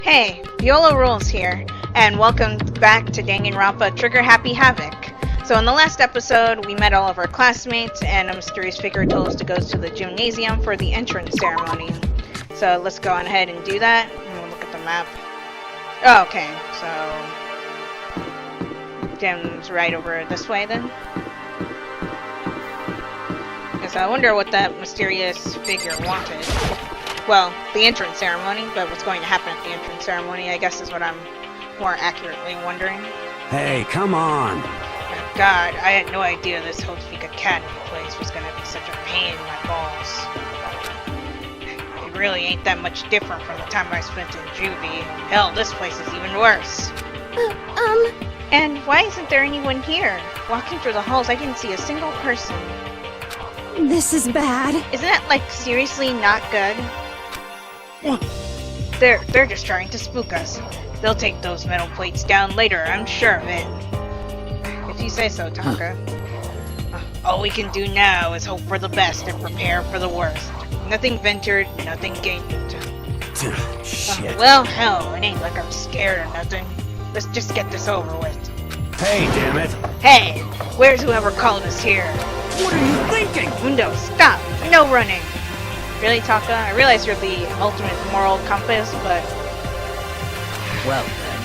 Hey, YOLO Rules here, and welcome back to Danganronpa Trigger Happy Havoc. So in the last episode, we met all of our classmates, and a mysterious figure told us to go to the gymnasium for the entrance ceremony. So let's go on ahead and do that. And we'll look at the map. Oh, okay, so gym's right over this way then. So I wonder what that mysterious figure wanted. Well, the entrance ceremony, but what's going to happen at the entrance ceremony, I guess, is what I'm more accurately wondering. Hey, come on! Oh, God, I had no idea this Havoc Academy place was going to be such a pain in my balls. It really ain't that much different from the time I spent in juvie. Hell, this place is even worse. And why isn't there anyone here? Walking through the halls, I didn't see a single person. This is bad. Isn't that, like, seriously not good? They're just trying to spook us. They'll take those metal plates down later, I'm sure of it. If you say so, Taka. All we can do now is hope for the best and prepare for the worst. Nothing ventured, nothing gained. Shit. Well, hell, it ain't like I'm scared or nothing. Let's just get this over with. Hey, damn it! Hey, where's whoever called us here? What are you thinking? Mundo, stop! No running! Really, Taka? I realize you're the ultimate moral compass, but... Well then.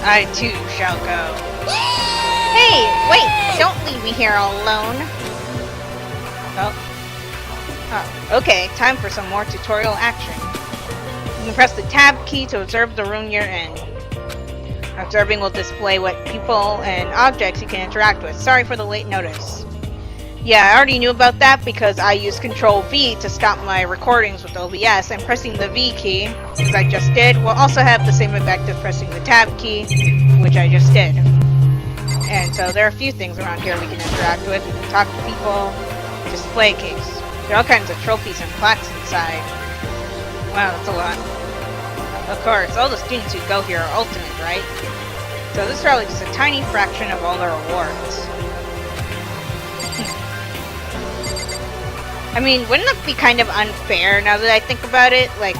I too shall go. Hey! Wait! Don't leave me here all alone! Oh, okay. Time for some more tutorial action. You can press the tab key to observe the room you're in. Observing will display what people and objects you can interact with. Sorry for the late notice. Yeah, I already knew about that because I used Control V to stop my recordings with OBS, and pressing the V key, as I just did, will also have the same effect as pressing the tab key, which I just did. And so there are a few things around here we can interact with. We can talk to people, display case. There are all kinds of trophies and plaques inside. Wow, that's a lot. Of course, all the students who go here are ultimate, right? So this is probably just a tiny fraction of all their awards. I mean, wouldn't it be kind of unfair now that I think about it? Like,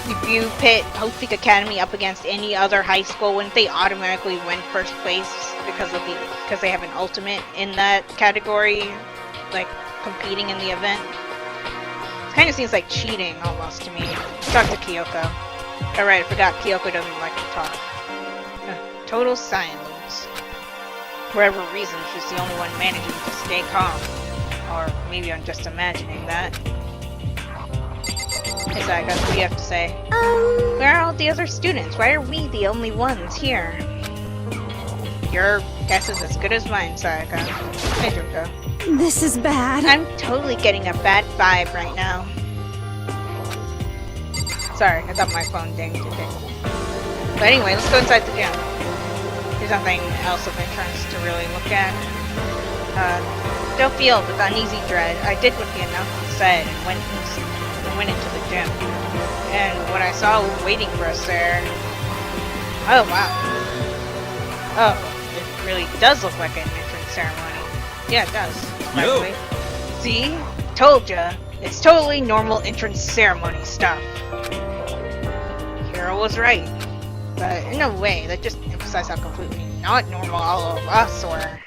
if you pit Havoc Academy up against any other high school, wouldn't they automatically win first place because they have an ultimate in that category, like competing in the event? It kind of seems like cheating almost to me. Let's talk to Kyoko. Alright, I forgot Kyoko doesn't like to talk. Total silence. For whatever reason, she's the only one managing to stay calm. Or maybe I'm just imagining that. Hey Saika, what do you have to say? Where are all the other students? Why are we the only ones here? Your guess is as good as mine, Saika. Hey Junko. This is bad. I'm totally getting a bad vibe right now. Sorry, I thought my phone dinged. But anyway, let's go inside the gym. There's nothing else of interest to really look at. Still feel with uneasy dread. I did what the announcement said and went into the gym. And what I saw was waiting for us there. Oh wow. Oh, it really does look like an entrance ceremony. Yeah, it does. Actually. See? Told ya. It's totally normal entrance ceremony stuff. Hero was right. But in a way, that just emphasized how completely not normal all of us were.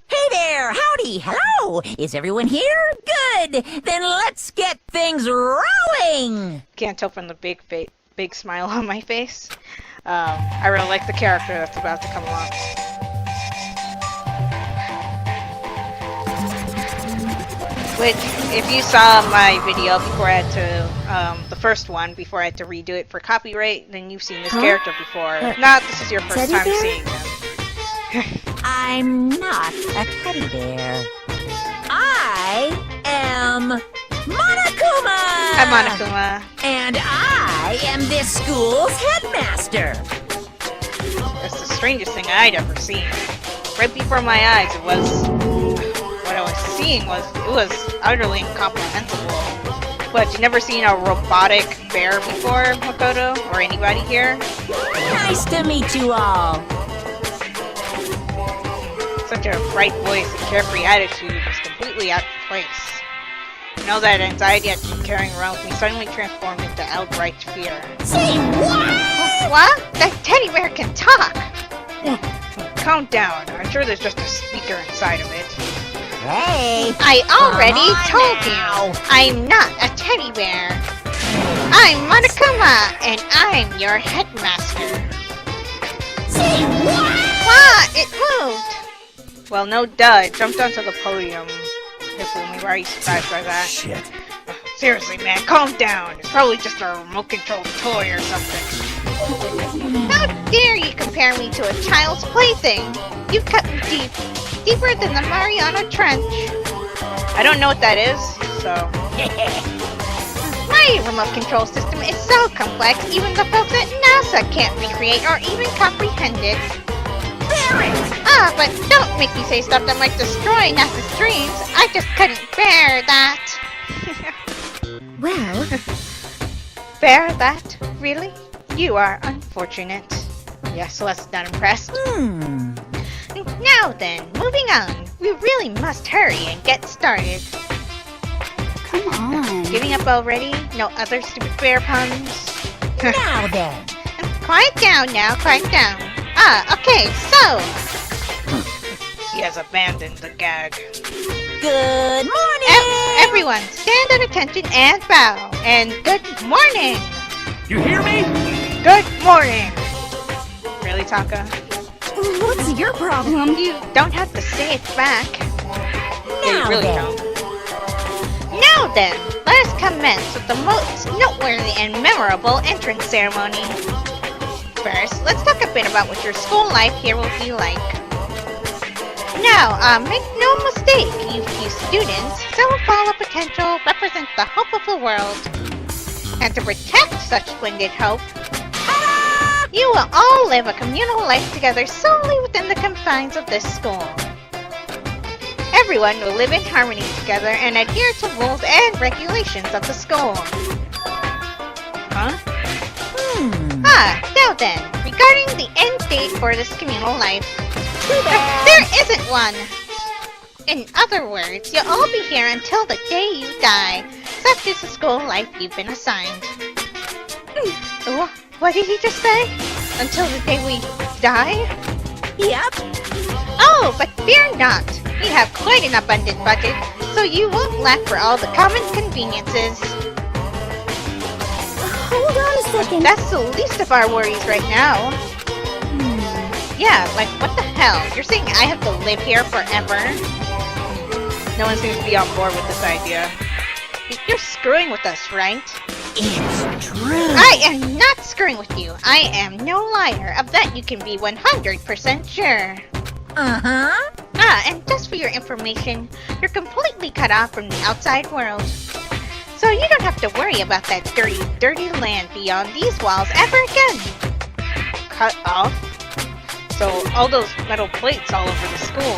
Hey there! Howdy! Hello! Is everyone here? Good! Then let's get things rolling! Can't tell from the big smile on my face. I really like the character that's about to come along. Which, if you saw my video before I had to, the first one, before I had to redo it for copyright, then you've seen this character before. If not, this is your first time seeing him. I'm not a teddy bear. I am Monokuma! Hi, Monokuma. And I am this school's headmaster. That's the strangest thing I'd ever seen. Right before my eyes, what I was seeing was utterly incomprehensible. What, you never seen a robotic bear before, Makoto? Or anybody here? Nice to meet you all. Such a bright voice and carefree attitude is completely out of place. You know that anxiety I've been carrying around with me suddenly transformed into outright fear. Say what? What? That teddy bear can talk! Calm down. I'm sure there's just a speaker inside of it. Hey. I already Come on told now. you, I'm not a teddy bear. I'm Monokuma, and I'm your headmaster. Say what? What? It moved! Well, no duh, it jumped onto the podium. If only were you surprised by that. Shit. Seriously, man, calm down. It's probably just a remote-controlled toy or something. How dare you compare me to a child's plaything? You cut me deep. Deeper than the Mariana Trench. I don't know what that is, so... My remote control system is so complex, even the folks at NASA can't recreate or even comprehend it. But don't make me say stuff that might destroy NASA's dreams. I just couldn't bear that. Well, Bear that? Really? You are unfortunate. Yes, Celeste's not impressed. Now then, moving on. We really must hurry and get started. come on. Giving up already? No other stupid bear puns? Now then. Quiet down now, quiet down. Okay, so... He has abandoned the gag. Good morning. Everyone, stand at attention and bow. And good morning! You hear me? Good morning! Really, Taka? What's your problem? You don't have to say it back. Yeah, you Now really then. don't. Now then, let us commence with the most noteworthy and memorable entrance ceremony. First, let's talk a bit about what your school life here will be like. Now, make no mistake, you few students, so full of potential represent the hope of the world. And to protect such splendid hope, you will all live a communal life together solely within the confines of this school. Everyone will live in harmony together and adhere to rules and regulations of the school. Huh? Now then, regarding the end date for this communal life, there isn't one! In other words, you'll all be here until the day you die. Such is the school life you've been assigned. What did he just say? Until the day we die? Yep. Oh, but fear not. We have quite an abundant budget, so you won't lack for all the common conveniences. Hold on a second. That's the least of our worries right now. Yeah, like what the hell? You're saying I have to live here forever? No one seems to be on board with this idea. You're screwing with us, right? It's true. I am not screwing with you. I am no liar. Of that you can be 100% sure. Uh-huh. And just for your information, you're completely cut off from the outside world. So you don't have to worry about that dirty, dirty land beyond these walls ever again. Cut off? So all those metal plates all over the school.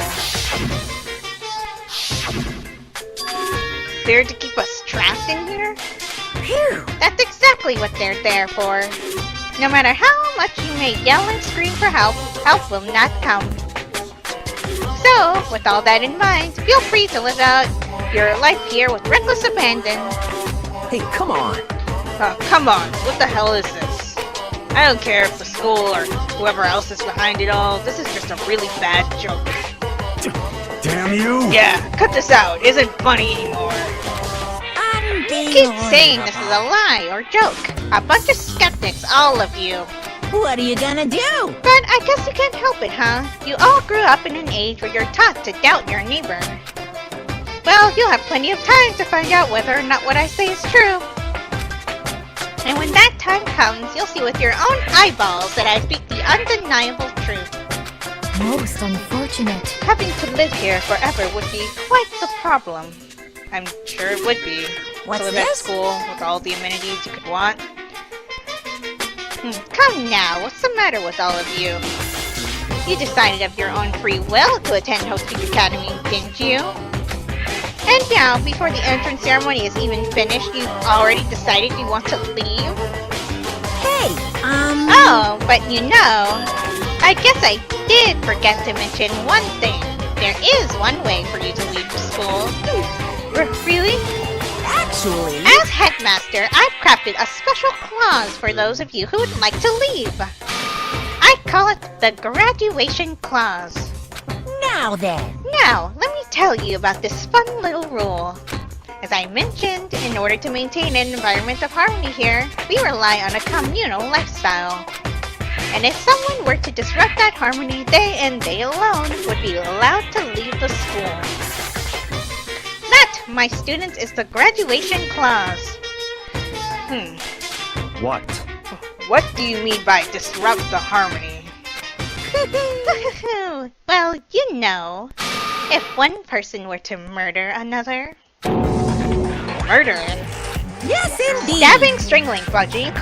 There to keep us trapped in here? Phew. That's exactly what they're there for. No matter how much you may yell and scream for help, help will not come. So, with all that in mind, feel free to live out your life here with reckless abandon. Hey, come on. Oh, come on, what the hell is this? I don't care if the school or whoever else is behind it all, this is just a really bad joke. Damn you! Yeah, cut this out, it isn't funny anymore. You keep saying this is a lie or joke. A bunch of skeptics, all of you. What are you gonna do? But I guess you can't help it, huh? You all grew up in an age where you're taught to doubt your neighbor. Well, you'll have plenty of time to find out whether or not what I say is true. And when that time comes, you'll see with your own eyeballs that I speak the undeniable truth. Most unfortunate. Having to live here forever would be quite the problem. I'm sure it would be. What's to live at this? school with all the amenities you could want. Come now, what's the matter with all of you? You decided of your own free will to attend Hostage Academy, didn't you? And now, before the entrance ceremony is even finished, you've already decided you want to leave? Hey, Oh, but you know, I guess I did forget to mention one thing. There is one way for you to leave the school. Really? Actually, As headmaster, I've crafted a special clause for those of you who would like to leave. I call it the graduation clause. now then. Now, let me tell you about this fun little rule. As I mentioned, in order to maintain an environment of harmony here, we rely on a communal lifestyle. And if someone were to disrupt that harmony, they and they alone would be allowed to leave the school. That, my students, is the graduation clause. What? What do you mean by disrupt the harmony? Well, you know, if one person were to murder another... Murder? Yes, indeed. Stabbing, strangling, fudging,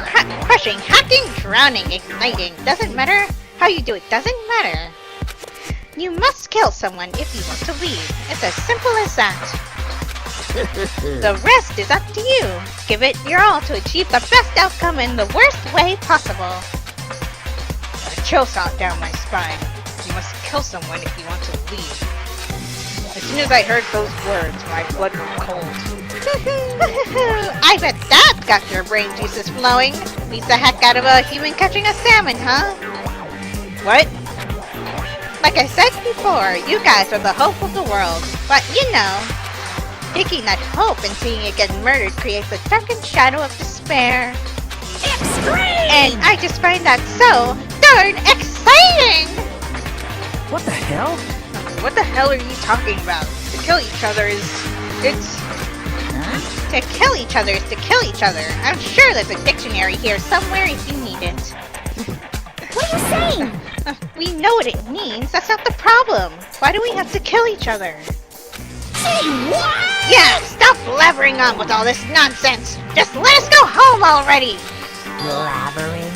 crushing, hacking, drowning, igniting. Doesn't matter how you do it, doesn't matter. You must kill someone if you want to leave. It's as simple as that. The rest is up to you. Give it your all to achieve the best outcome in the worst way possible. A chill shot down my spine. You must kill someone if you want to leave. As soon as I heard those words, my blood went cold. I bet that got your brain juices flowing. Beats the heck out of a human catching a salmon, huh? What? Like I said before, you guys are the hope of the world. But you know, taking that hope and seeing it get murdered creates a darkened shadow of despair. Extreme! And I just find that so darn exciting! What the hell? What the hell are you talking about? To kill each other is... it's... To kill each other is to kill each other. I'm sure there's a dictionary here somewhere if you need it. What are you saying? We know what it means. That's not the problem. Why do we have to kill each other? Say what? Yeah, stop blabbering on with all this nonsense. Just let us go home already. Blabbering.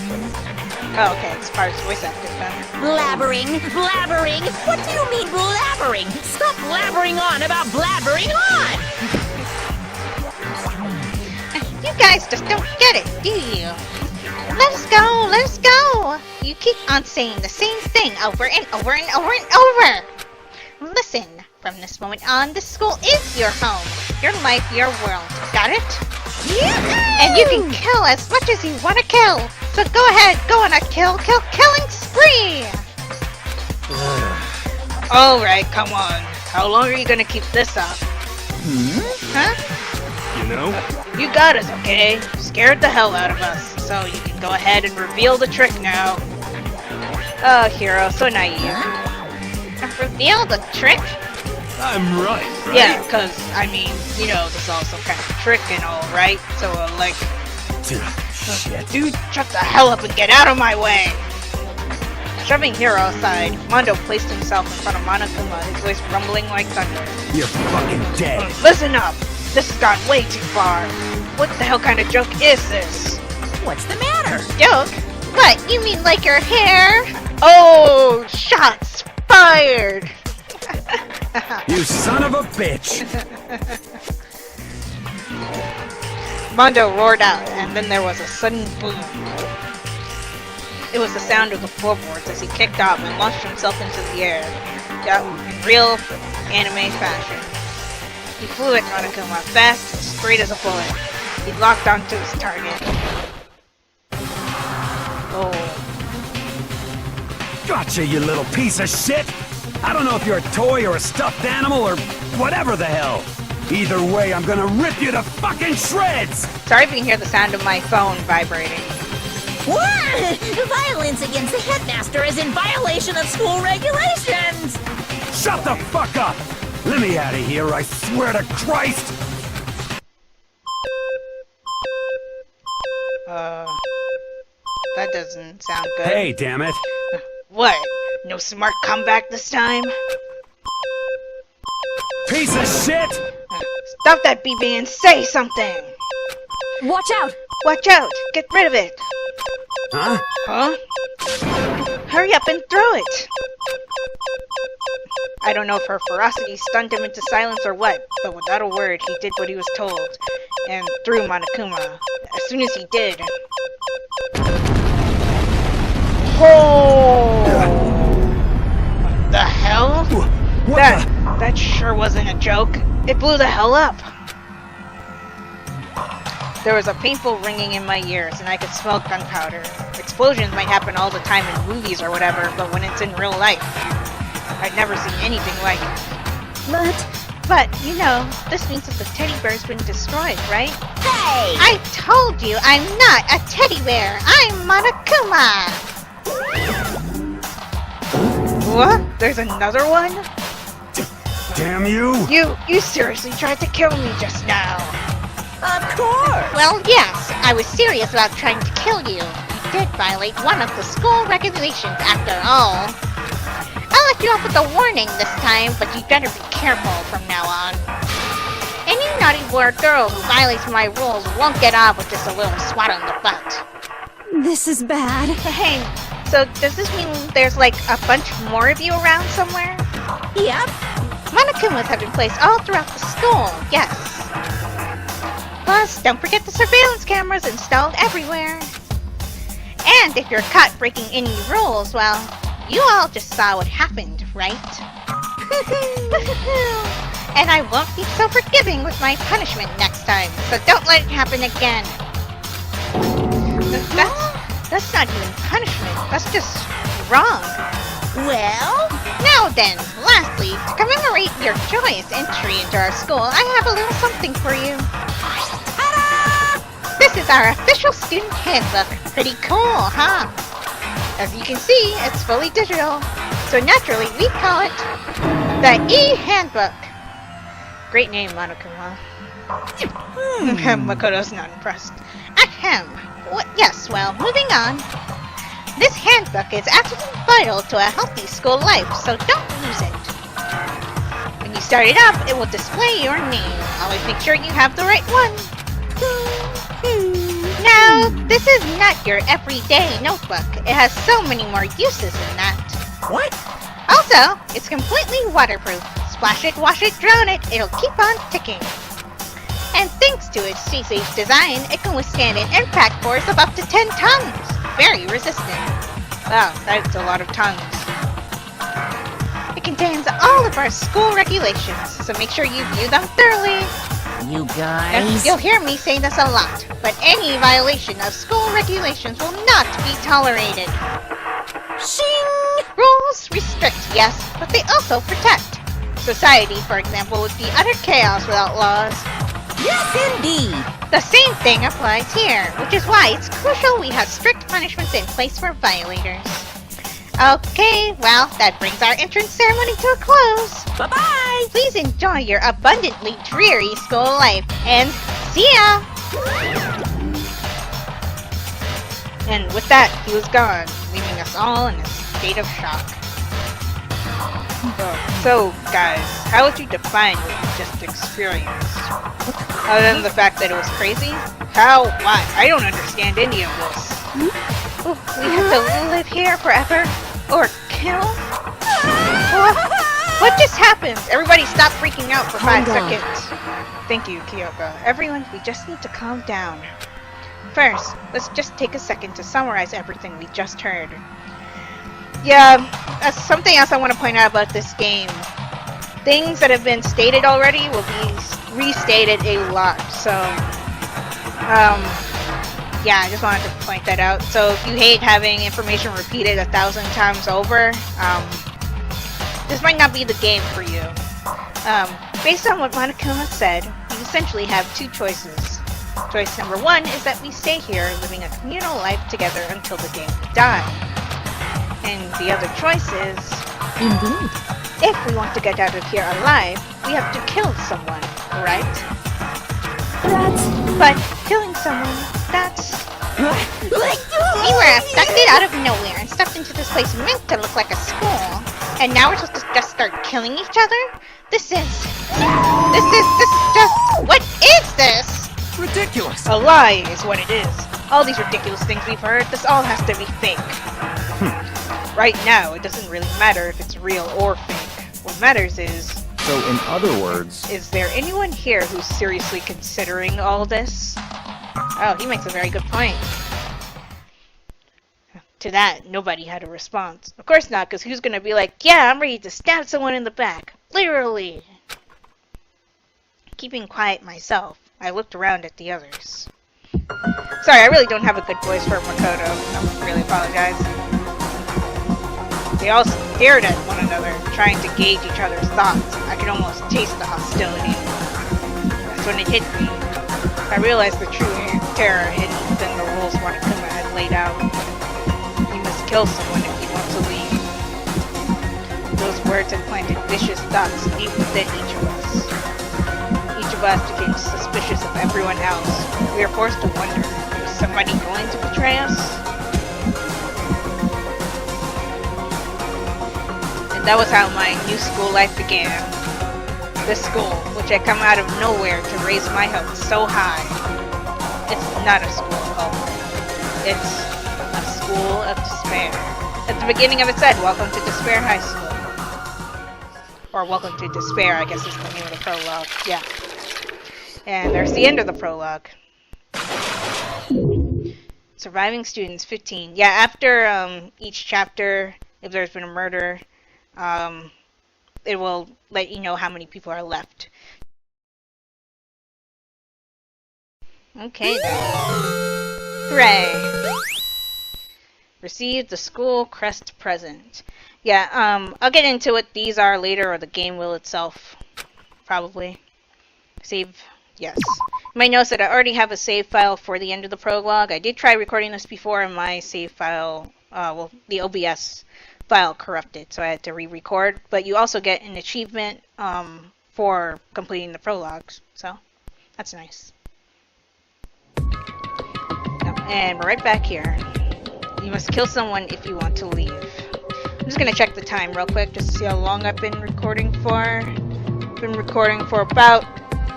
Oh, okay, it's part of voice acting then. Blabbering. What do you mean blabbering? Stop blabbering on about blabbering on! You guys just don't get it, do you? Let us go! You keep on saying the same thing over and over and over and over! Listen, from this moment on, this school is your home, your life, your world. Got it? Yeah! And you can kill as much as you want to kill! So go ahead, go on a killing spree! Alright, come on. How long are you gonna keep this up? Huh? You know? You got us, okay? Scared the hell out of us, so you can go ahead and reveal the trick now. Oh, Hero, so naive. Reveal the trick? I'm right? Yeah, cause, I mean, you know, this is all some kind of trick and all, right? So, like... Shit. Dude, shut the hell up and get out of my way! Shoving Hero aside, Mondo placed himself in front of Monokuma, his voice rumbling like thunder. You're fucking dead. Listen up! This has gone way too far. What the hell kind of joke is this? What's the matter? Joke? What, you mean like your hair? Oh, shots fired! You son of a bitch! Mondo roared out, and then there was a sudden boom. It was the sound of the floorboards as he kicked off and launched himself into the air. Yeah, in real anime fashion. He flew at Monokuma, fast and straight as a bullet. He locked onto his target. Oh. Gotcha, you little piece of shit! I don't know if you're a toy or a stuffed animal or whatever the hell. Either way, I'm gonna rip you to fucking shreds! Sorry if you can hear the sound of my phone vibrating. What? Violence against the headmaster is in violation of school regulations! Shut the fuck up! Let me out of here, I swear to Christ! That doesn't sound good. Hey, damn it! What? No smart comeback this time? Piece of shit! Stop that beeping and say something! Watch out! Watch out! Get rid of it! Huh? Huh? Hurry up and throw it! I don't know if her ferocity stunned him into silence or what, but without a word, he did what he was told, and threw Monokuma. As soon as he did... Oh! What the hell? What That sure wasn't a joke. It blew the hell up. There was a painful ringing in my ears, and I could smell gunpowder. Explosions might happen all the time in movies or whatever, but when it's in real life, I'd never seen anything like it. But, you know, this means that the teddy bear's been destroyed, right? Hey! I told you, I'm not a teddy bear! I'm Monokuma! What? There's another one? Damn you! You seriously tried to kill me just now. Of course! Well, yes, I was serious about trying to kill you. You did violate one of the school regulations after all. I'll let you off with a warning this time, but you better be careful from now on. Any naughty boy or girl who violates my rules won't get off with just a little swat on the butt. This is bad. Hey, so does this mean there's like a bunch more of you around somewhere? Yep. Monokumas have been placed all throughout the school, yes. Plus, don't forget the surveillance cameras installed everywhere. And if you're caught breaking any rules, well, you all just saw what happened, right? And I won't be so forgiving with my punishment next time, so don't let it happen again. That's not even punishment, that's just wrong. Well? Now then, lastly, to commemorate your joyous entry into our school, I have a little something for you. Ta-da! This is our official student handbook. Pretty cool, huh? As you can see, it's fully digital, so naturally we call it the E-Handbook. Great name, Monokuma. Makoto's not impressed. Ahem. Yes, well, moving on. This handbook is absolutely vital to a healthy school life, so don't lose it. When you start it up, it will display your name. Always make sure you have the right one. Now, this is not your everyday notebook. It has so many more uses than that. What? Also, it's completely waterproof. Splash it, wash it, drown it, it'll keep on ticking. And thanks to its safe design, it can withstand an impact force of up to 10 tons. Very resistant. Wow, that's a lot of tons. It contains all of our school regulations, so make sure you view them thoroughly. You guys? You'll hear me say this a lot, but any violation of school regulations will not be tolerated. Shing! Rules restrict, yes, but they also protect. Society, for example, would be utter chaos without laws. Yes, indeed! The same thing applies here, which is why it's crucial we have strict punishments in place for violators. Okay, well, that brings our entrance ceremony to a close. Bye-bye! Please enjoy your abundantly dreary school life, and see ya! And with that, he was gone, leaving us all in a state of shock. So, guys, how would you define what you just experienced? Other than the fact that it was crazy? How? Why? I don't understand any of this. We have to live here forever? Or kill? What just happened? Everybody stop freaking out for 5 seconds. Thank you, Kyoka. Everyone, we just need to calm down. First, let's just take a second to summarize everything we just heard. Yeah, something else I want to point out about this game. Things that have been stated already will be restated a lot, so yeah, I just wanted to point that out. So if you hate having information repeated 1,000 times over, this might not be the game for you. Based on what Monokuma said, we essentially have 2 choices. Choice number 1 is that we stay here living a communal life together until the day we die. And the other choice is, Indeed. if we want to get out of here alive, we have to kill someone, right? But killing someone, that's... We were abducted out of nowhere and stuffed into this place meant to look like a school. And now we're supposed to just start killing each other? This is just... What is this? Ridiculous! A lie is what it is. All these ridiculous things we've heard, this all has to be fake. Right now, it doesn't really matter if it's real or fake. What matters is... So, in other words... Is there anyone here who's seriously considering all this? Oh, he makes a very good point. To that, nobody had a response. Of course not, because who's gonna be like, yeah, I'm ready to stab someone in the back. Literally. Keeping quiet myself, I looked around at the others. Sorry, I really don't have a good voice for Makoto. I really apologize. They all stared at one another, trying to gauge each other's thoughts. I could almost taste the hostility. That's when it hit me. I realized the true terror hidden within the rules Monokuma had laid out. You must kill someone if you want to leave. Those words had planted vicious thoughts deep within each of us. Each of us became suspicious of everyone else. We were forced to wonder, was somebody going to betray us? And that was how my new school life began. This school, which had come out of nowhere to raise my hopes so high. It's not a school of hope. It's a school of despair. At the beginning of it said, "Welcome to Despair High School." Or "Welcome to Despair," I guess is the name of the prologue. Yeah. And there's the end of the prologue. Surviving students, 15. Yeah, after each chapter, if there's been a murder, it will let you know how many people are left. Okay then. Hooray! Receive the school crest present. Yeah, I'll get into what these are later, or the game will itself. Probably. Save. Yes. You might notice that I already have a save file for the end of the prologue. I did try recording this before, and my save file, well, the OBS file corrupted, so I had to re-record. But you also get an achievement for completing the prologues, so that's nice. And we're right back here. You must kill someone if you want to leave. I'm just gonna check the time real quick just to see how long I've been recording for. I've been recording for about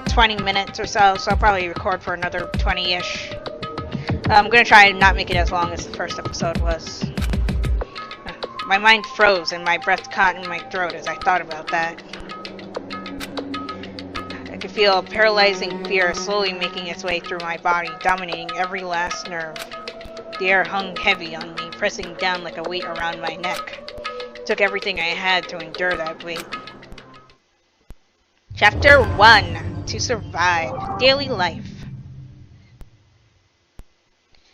20 minutes or so, so I'll probably record for another 20-ish. I'm gonna try and not make it as long as the first episode was. My mind froze and my breath caught in my throat as I thought about that. I could feel a paralyzing fear slowly making its way through my body, dominating every last nerve. The air hung heavy on me, pressing down like a weight around my neck. It took everything I had to endure that weight. Chapter 1. To Survive. Daily Life.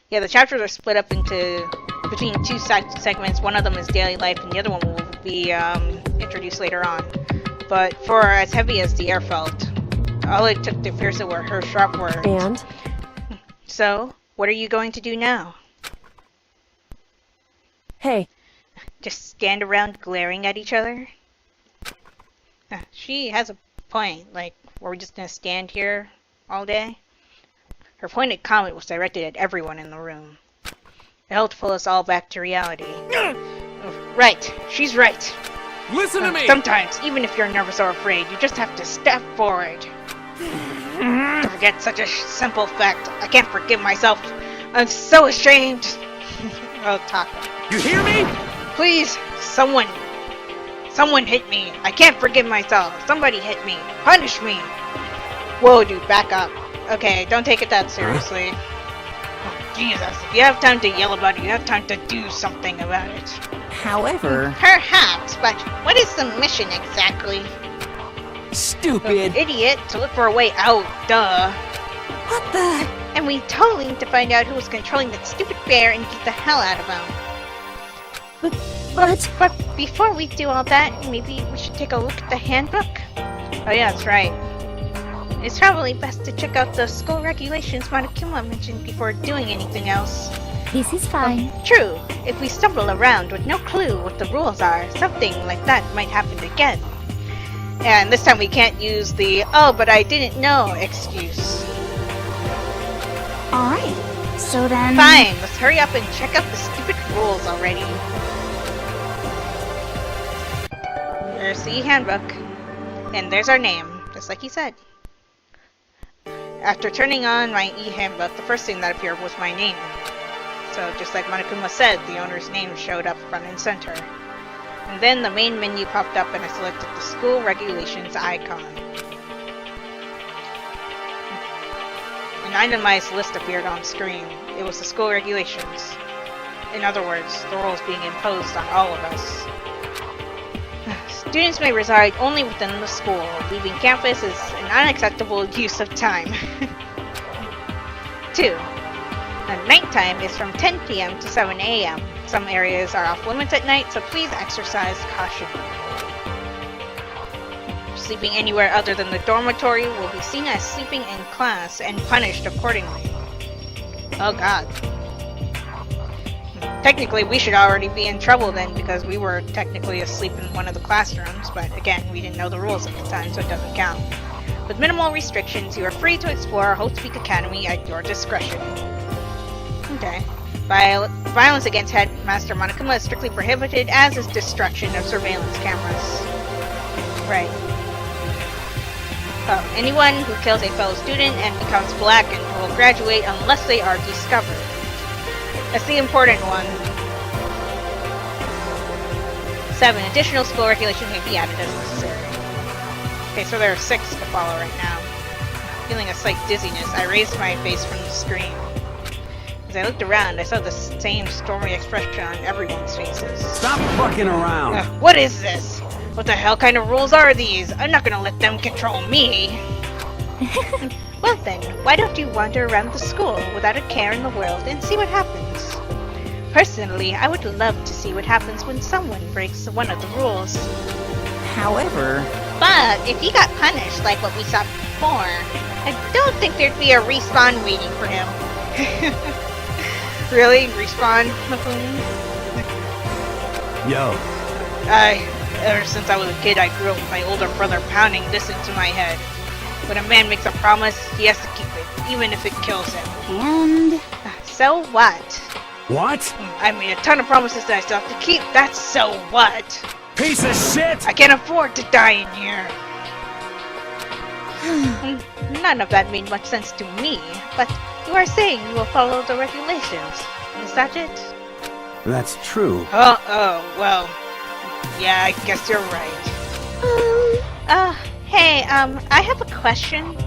Yeah, the chapters are split up into between two segments. One of them is daily life, and the other one will be introduced later on. But for as heavy as the air felt, all it took to pierce it were her sharp words. And? So, what are you going to do now? Hey. Just stand around glaring at each other? She has a point. Like, were we just gonna stand here all day? Her pointed comment was directed at everyone in the room. It helped pull us all back to reality. Right, she's right. Listen to me! Sometimes, even if you're nervous or afraid, you just have to step forward. To forget such a simple fact, I can't forgive myself. I'm so ashamed. Oh, Taka. You hear me? Please, someone hit me. I can't forgive myself. Somebody hit me. Punish me. Whoa, dude, back up. Okay, don't take it that seriously. Oh, Jesus, if you have time to yell about it, you have time to do something about it. However... Perhaps, but what is the mission exactly? Stupid! Idiot, to look for a way out, duh. What the? And we totally need to find out who was controlling that stupid bear and get the hell out of him. But before we do all that, maybe we should take a look at the handbook? Oh yeah, that's right. It's probably best to check out the school regulations Monokuma mentioned before doing anything else. This is fine. True, if we stumble around with no clue what the rules are, something like that might happen again. And this time we can't use the, "oh, but I didn't know" excuse. Alright, so then... Fine, let's hurry up and check out the stupid rules already. There's the handbook. And there's our name, just like he said. After turning on my e-handbook, the first thing that appeared was my name. So just like Monokuma said, the owner's name showed up front and center. And then the main menu popped up and I selected the school regulations icon. An itemized list appeared on screen. It was the school regulations. In other words, the rules being imposed on all of us. Students may reside only within the school. Leaving campus is an unacceptable use of time. too. And nighttime is from 10 p.m. to 7 a.m. Some areas are off limits at night, so please exercise caution. Sleeping anywhere other than the dormitory will be seen as sleeping in class and punished accordingly. Oh god. Technically, we should already be in trouble then, because we were technically asleep in one of the classrooms, but again, we didn't know the rules at the time, so it doesn't count. With minimal restrictions, you are free to explore Hope's Academy at your discretion. Okay. Violence against Headmaster Monokuma is strictly prohibited, as is destruction of surveillance cameras. Right. Oh, anyone who kills a fellow student and becomes blackened will graduate unless they are discovered. That's the important one. 7. Additional school regulations may be added as necessary. Okay, so there are 6 to follow right now. Feeling a slight dizziness, I raised my face from the screen. As I looked around, I saw the same stormy expression on everyone's faces. Stop fucking around! What is this? What the hell kind of rules are these? I'm not gonna let them control me! Well then, why don't you wander around the school without a care in the world and see what happens? Personally, I would love to see what happens when someone breaks one of the rules. However... But if he got punished like what we saw before, I don't think there'd be a respawn waiting for him. Really? Respawn, Mafuni? Yo. Ever since I was a kid, I grew up with my older brother pounding this into my head. When a man makes a promise, he has to keep it, even if it kills him. And... So what? What? I made a ton of promises that I still have to keep. That's so what? Piece of shit! I can't afford to die in here. None of that made much sense to me, but you are saying you will follow the regulations. Is that it? That's true. Well, yeah, I guess you're right. Hey, I have a question.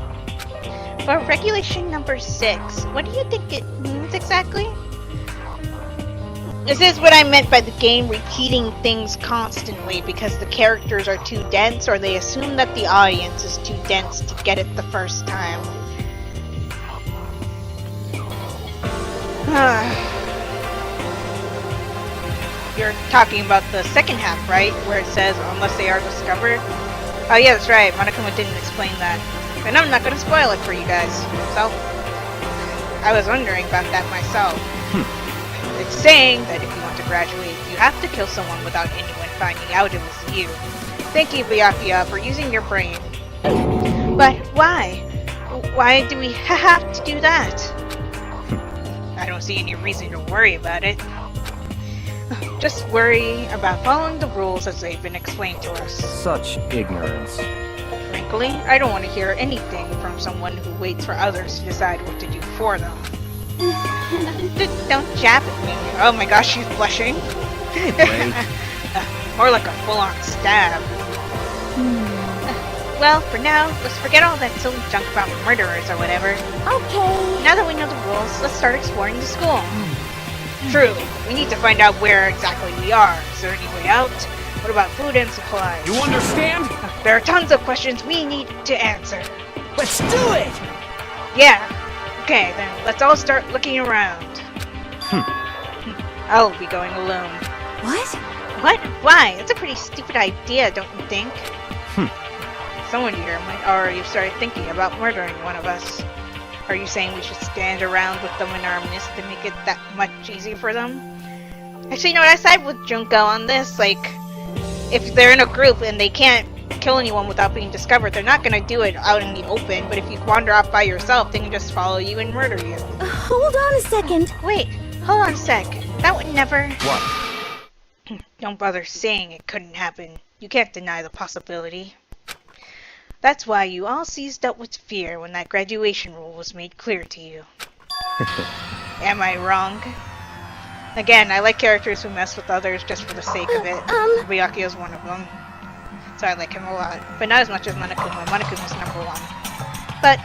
For regulation number 6, what do you think it means exactly? Is this what I meant by the game repeating things constantly because the characters are too dense, or they assume that the audience is too dense to get it the first time? You're talking about the second half, right? Where it says, unless they are discovered? Oh yeah, that's right. Monokuma didn't explain that. And I'm not going to spoil it for you guys. So, I was wondering about that myself. It's saying that if you want to graduate, you have to kill someone without anyone finding out it was you. Thank you, Byakuya, for using your brain. But why? Why do we have to do that? I don't see any reason to worry about it. Just worry about following the rules as they've been explained to us. Such ignorance. Frankly, I don't want to hear anything from someone who waits for others to decide what to do for them. Don't jab at me. Oh my gosh, she's blushing. More like a full-on stab. Well, for now, let's forget all that silly junk about murderers or whatever. okay. Now that we know the rules, let's start exploring the school. True, we need to find out where exactly we are. Is there any way out? What about food and supplies? You understand? There are tons of questions we need to answer. Let's do it! Yeah. Okay, then let's all start looking around. I'll be going alone. What? What? Why? That's a pretty stupid idea, don't you think? Someone here might already have started thinking about murdering one of us. Are you saying we should stand around with them in our midst to make it that much easier for them? Actually, no, I side with Junko on this. Like, if they're in a group and they can't kill anyone without being discovered, they're not gonna do it out in the open. But if you wander off by yourself, they can just follow you and murder you. Hold on a second. Wait, hold on a sec. That would never... What? Don't bother saying it couldn't happen. You can't deny the possibility. That's why you all seized up with fear when that graduation rule was made clear to you. Am I wrong? Again, I like characters who mess with others just for the sake of it. Byakuya is one of them. So I like him a lot. But not as much as Monokuma. Monokuma's number 1. But...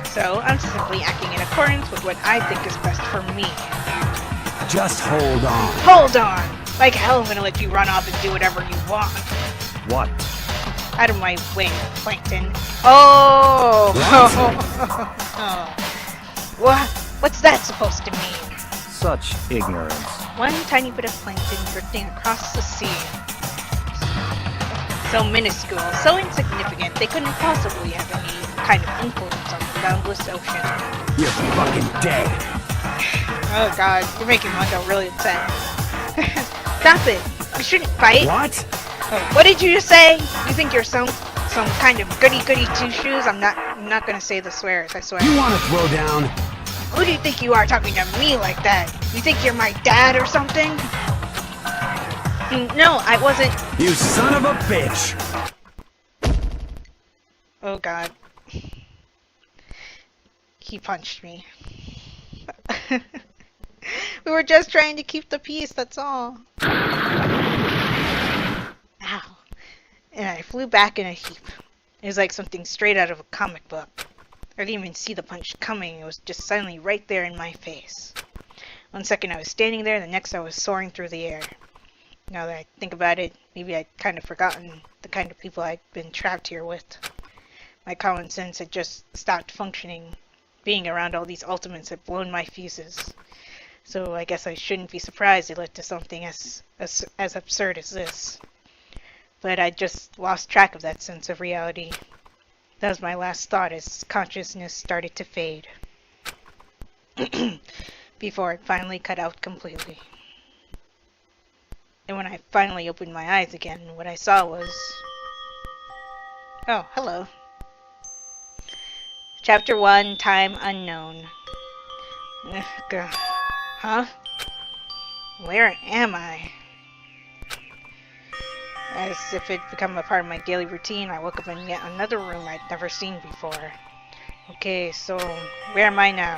So, I'm simply acting in accordance with what I think is best for me. Just hold on. Hold on! Like hell I'm gonna let you run off and do whatever you want. What? Out of my way, Plankton. Oh! What? What's that supposed to mean? Such ignorance. One tiny bit of plankton drifting across the sea. So minuscule, so insignificant, they couldn't possibly have any kind of influence on the boundless ocean. You're fucking dead. Oh god, you're making Mondo really upset. Stop it! You shouldn't fight! What? Oh, what did you just say? You think you're some kind of goody-goody two-shoes? I'm not gonna say the swears, I swear. You want to throw down? Who do you think you are talking to me like that? You think you're my dad or something? No, I wasn't. You son of a bitch! Oh god. He punched me. We were just trying to keep the peace, that's all. Ow. And I flew back in a heap. It was like something straight out of a comic book. I didn't even see the punch coming, it was just suddenly right there in my face. 1 second I was standing there, the next I was soaring through the air. Now that I think about it, maybe I'd kind of forgotten the kind of people I'd been trapped here with. My common sense had just stopped functioning. Being around all these ultimates had blown my fuses. So I guess I shouldn't be surprised it led to something as absurd as this. But I just lost track of that sense of reality. That was my last thought as consciousness started to fade. Before it finally cut out completely. And when I finally opened my eyes again, what I saw was... Oh, hello. Chapter 1, Time Unknown. Ugh, huh? Where am I? As if it had become a part of my daily routine, I woke up in yet another room I'd never seen before. Okay, so where am I now?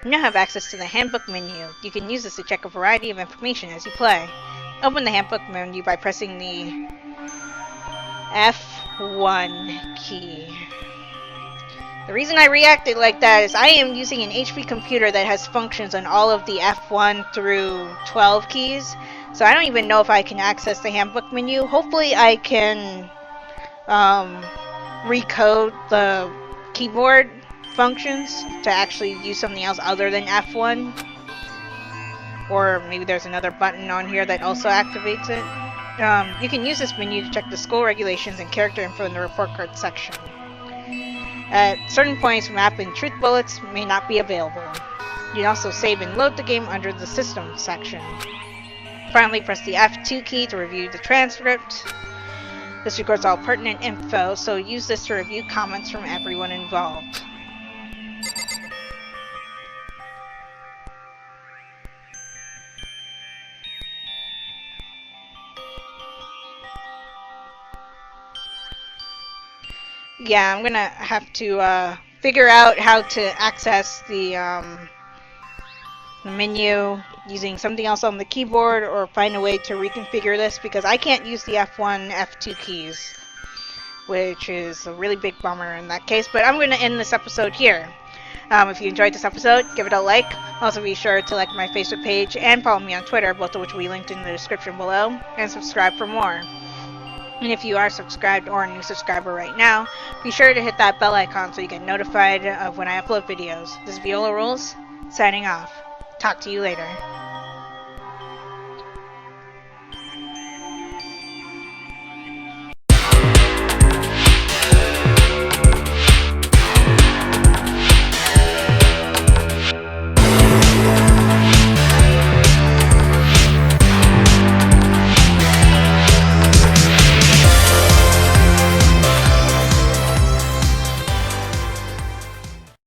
You now have access to the handbook menu. You can use this to check a variety of information as you play. Open the handbook menu by pressing the F1 key. The reason I reacted like that is I am using an HP computer that has functions on all of the F1 through 12 keys. So I don't even know if I can access the handbook menu. Hopefully I can recode the keyboard functions to actually use something else other than F1. Or maybe there's another button on here that also activates it. You can use this menu to check the school regulations and character info in the report card section. At certain points, map and truth bullets may not be available. You can also save and load the game under the system section. Finally, press the F2 key to review the transcript. This records all pertinent info, so use this to review comments from everyone involved. Yeah, I'm gonna have to figure out how to access the menu using something else on the keyboard, or find a way to reconfigure this, because I can't use the F1, F2 keys, which is a really big bummer in that case. But I'm going to end this episode here. If you enjoyed this episode, give it a like. Also be sure to like my Facebook page and follow me on Twitter, both of which we linked in the description below, and subscribe for more. And if you are subscribed or a new subscriber right now, be sure to hit that bell icon so you get notified of when I upload videos. This is Viola Rules, signing off. Talk to you later.